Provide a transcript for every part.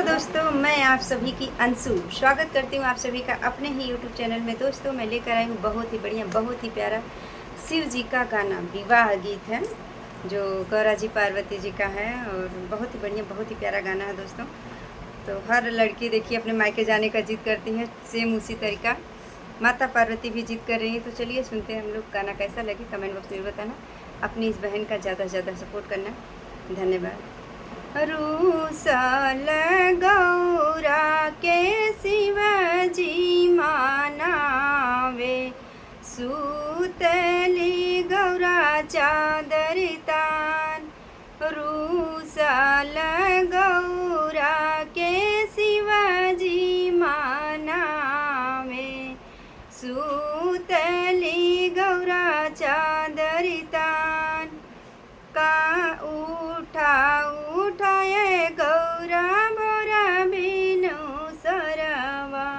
दोस्तों, मैं आप सभी की अंशु स्वागत करती हूँ आप सभी का अपने ही यूट्यूब चैनल में। दोस्तों, मैं लेकर आई हूँ बहुत ही बढ़िया, बहुत ही प्यारा शिव जी का गाना, विवाह गीत है जो गौरा जी पार्वती जी का है और बहुत ही बढ़िया, बहुत ही प्यारा गाना है दोस्तों। तो हर लड़की देखिए अपने मायके जाने का जिद करती है, सेम उसी तरीका माता पार्वती भी जिद कर रही है। तो चलिए सुनते हैं हम लोग, गाना कैसा लगे कमेंट बॉक्स में बताना। अपनी इस बहन का ज़्यादा से ज़्यादा सपोर्ट करना। धन्यवाद। रूसल गौरा के शिवजी मानावे, सूतली गौरा चादर तान। रूसल गौरा के शिवजी मानावे, सूतली गौरा चादर तान। का उठाए गौरा भोरा बिनु सरवा,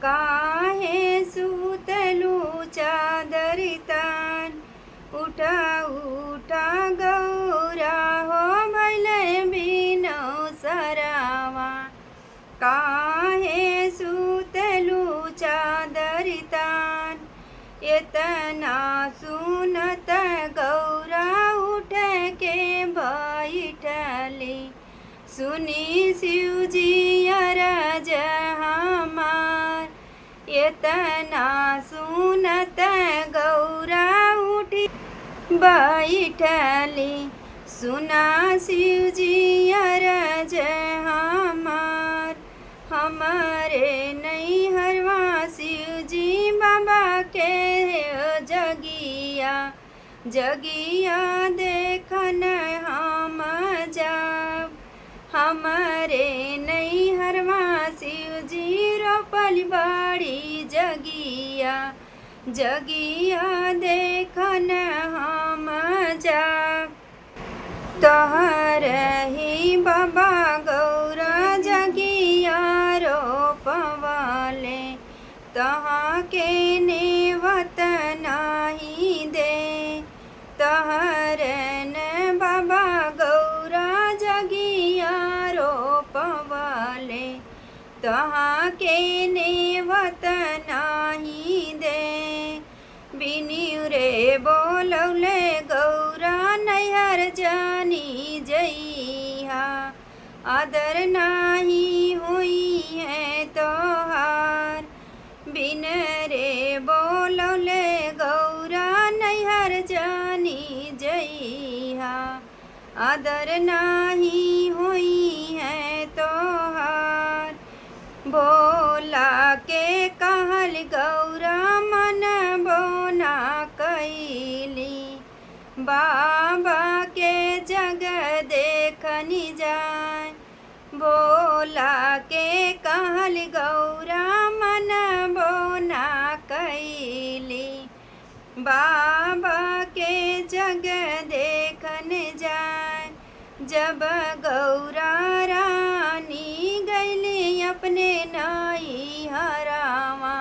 काहे सुतलू चादर तान। उठा गौरा हो भैले बिनु सरवा, काहे सुतलू चादर तान। इतना सुनत गौरा उठ के बैठली, सुनी शिवजी अरज हमार। इतना सुनत गौरा उठी बैठली, सुना शिवजी अरज हमार। हमारे नैहरवा शिवजी बाबा के जगिया देखन हम जाब। हमारे नैहरवा शिवजी रोपल बड़ी जगिया देखन हम जाब। तोहर ही बाबा गौरा जगिया रोपवाले, तहाँ के नेवत नाही दे। तोहर न बाबा गौरा जगिया रोपवाले, तहाँ के नेवत नाही दे। बिनिउ रे बोलौले गौरा नैहर जानी जइहा, आदर नाही हुई है तोहार। बिन रे बोलौले गौरा नैहर जानी जइहा, आदर नाही हुई है तोहार। भोला के कहल गौरा मन बोना कैली, बाबा के जग देखनी जाए। भोला के कहल गौरा मन बोना कैली, बाबा के जग देखन जाए। जब गौरा रानी गैली अपने नाई हरावा,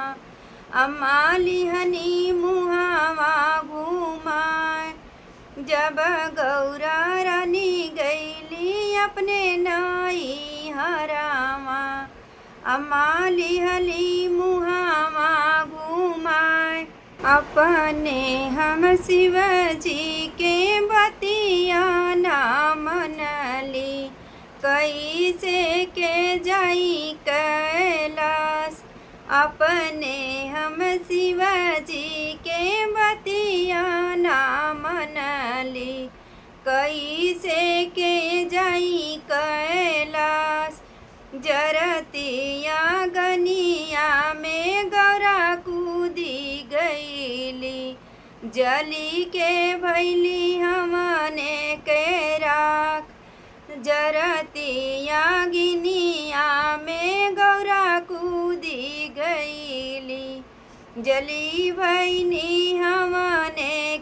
अम्मा लिहनी मुहावा घुमाए। जब गौरा रानी गैली अपने नाई हरावा, अम्मा लिहली मुहावा घुमाए। अपने हम शिवजी के बतिया ना मनली, कैसे के जाई कैलाश। अपने हम शिवजी के बतिया ना मनली, कैसे के जाई कैलाश। जरतिया गनिया में गौरा कूदी गईली, जली के भैली हमने के राख। जरतिया गिनिया में गौरा कूदी गईली, जली भैनी हमने